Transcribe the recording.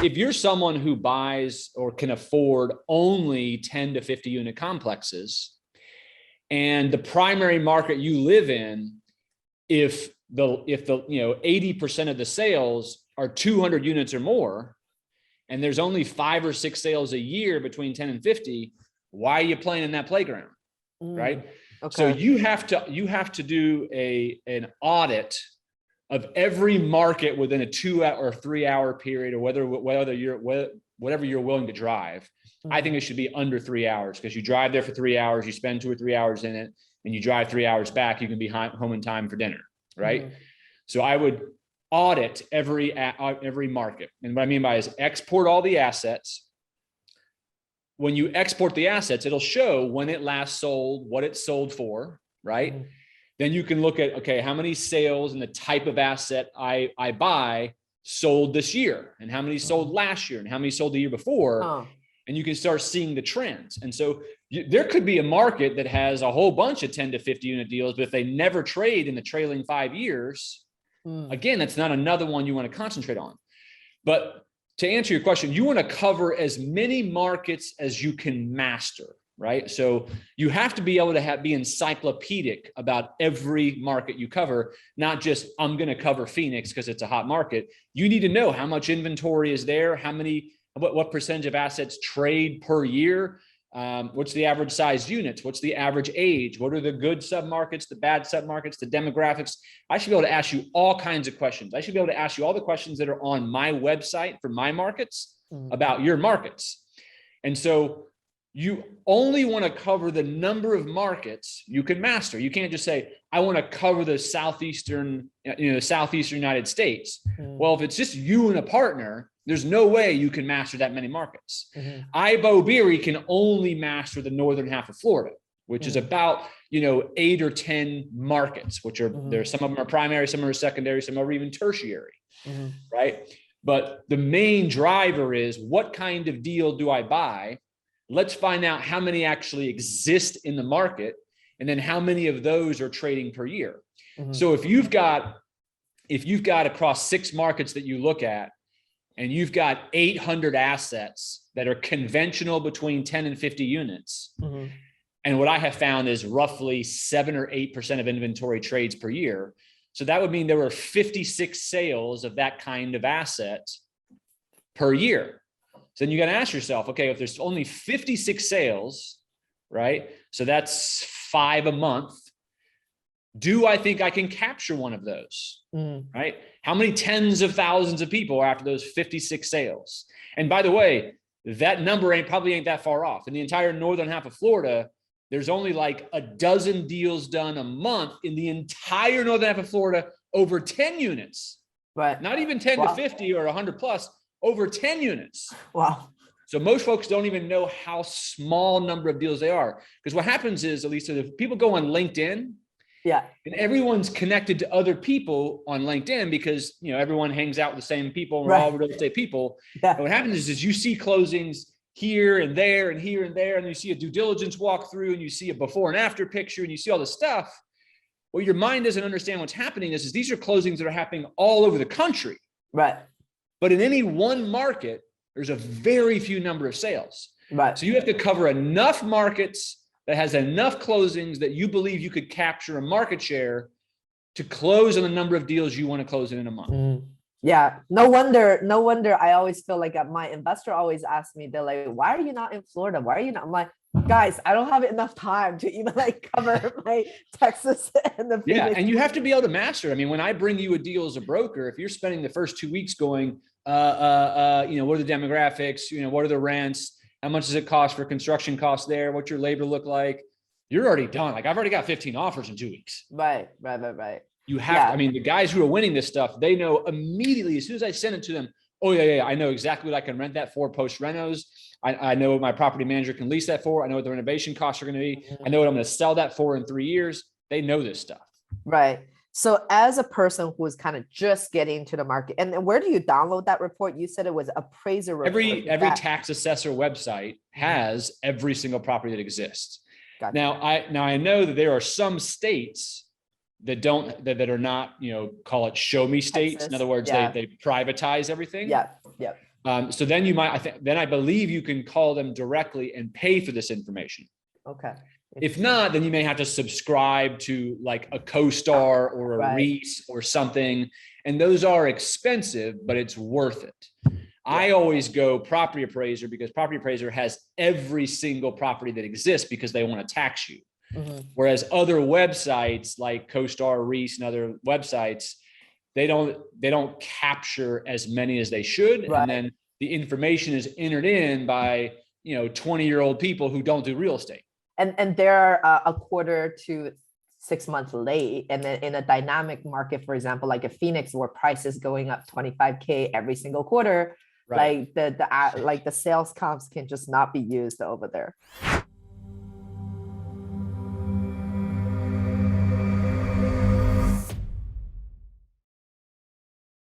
if you're someone who buys or can afford only 10 to 50 unit complexes, and the primary market you live in, if the 80% of the sales are 200 units or more, and there's only 5 or 6 sales a year between 10 and 50, why are you playing in that playground? Right? Okay. So you have to do an audit of every market within a 2 or 3 hour period, or whatever you're willing to drive. I think it should be under 3 hours, because you drive there for 3 hours, you spend 2 or 3 hours in it, and you drive 3 hours back, you can be home in time for dinner, right? So I would audit every market. And what I mean by is export all the assets. When you export the assets, it'll show when it last sold, what it sold for, right? Then you can look at, okay, how many sales and the type of asset I buy sold this year, and how many sold last year, and how many sold the year before. And you can start seeing the trends. And so there could be a market that has a whole bunch of 10 to 50 unit deals, but if they never trade in the trailing 5 years, again, that's not another one you want to concentrate on. But to answer your question, you want to cover as many markets as you can master, right? So you have to be able to be encyclopedic about every market you cover, not just, I'm going to cover Phoenix because it's a hot market. You need to know how much inventory is there, what percentage of assets trade per year, what's the average size units, what's the average age, what are the good submarkets, the bad submarkets, the demographics. I should be able to ask you all kinds of questions. I should be able to ask you all the questions that are on my website for my markets about your markets. And so you only want to cover the number of markets you can master. You can't just say, I want to cover the southeastern United States. Well, if it's just you and a partner, there's no way you can master that many markets. Beau Beery can only master the northern half of Florida, which is about 8 or 10 markets, which are there. Some of them are primary, some are secondary, some are even tertiary, right? But the main driver is, what kind of deal do I buy? Let's find out how many actually exist in the market, and then how many of those are trading per year. So if you've got across 6 markets that you look at, and you've got 800 assets that are conventional between 10 and 50 units. And what I have found is roughly 7 or 8% of inventory trades per year. So that would mean there were 56 sales of that kind of asset per year. So then you got to ask yourself, okay, if there's only 56 sales, right? So that's 5 a month. Do I think I can capture one of those, right? How many tens of thousands of people are after those 56 sales? And by the way, that number probably ain't that far off. In the entire northern half of Florida, there's only like a dozen deals done a month in the entire northern half of Florida, over 10 units. Right. Not even 10 to 50 or 100 plus, over 10 units. Wow. So most folks don't even know how small number of deals they are. Because what happens is, Elisa, if people go on LinkedIn, and everyone's connected to other people on LinkedIn, because everyone hangs out with the same people, and we're all real estate people. And what happens is you see closings here and there and here and there, and you see a due diligence walkthrough, and you see a before and after picture, and you see all this stuff. What your mind doesn't understand what's happening is these are closings that are happening all over the country. Right. But in any one market, there's a very few number of sales. Right. So you have to cover enough markets that has enough closings that you believe you could capture a market share to close on the number of deals you want to close in a month. Yeah, no wonder I always feel like my investor always asks me, they're like, why are you not in Florida? Why are you not? I'm like, guys, I don't have enough time to even cover my Texas and the Phoenix. Yeah, and you have to be able to master. I mean, when I bring you a deal as a broker, if you're spending the first 2 weeks going, what are the demographics? What are the rents? How much does it cost for construction costs there? What's your labor look like? You're already done. Like, I've already got 15 offers in 2 weeks. Right. You have to, I mean, the guys who are winning this stuff, they know immediately, as soon as I send it to them, oh yeah, I know exactly what I can rent that for post renos. I know what my property manager can lease that for. I know what the renovation costs are going to be. I know what I'm going to sell that for in 3 years. They know this stuff. Right. So as a person who is kind of just getting into the market, and where do you download that report? You said it was appraiser report. Every tax assessor website has every single property that exists. Gotcha. Now I know that there are some states that are not, call it show me states. Texas. In other words, they privatize everything. Yeah. So then you might, then I believe you can call them directly and pay for this information. Okay. If not, then you may have to subscribe to like a CoStar or a Right. Reese or something. And those are expensive, but it's worth it. I always go property appraiser because property appraiser has every single property that exists because they want to tax you. Whereas other websites like CoStar, Reese, and other websites, they don't capture as many as they should. Right. And then the information is entered in by 20-year-old people who don't do real estate. And they're a quarter to 6 months late. And then in a dynamic market, for example, like a Phoenix, where prices going up 25K every single quarter, Right. like the sales comps can just not be used over there.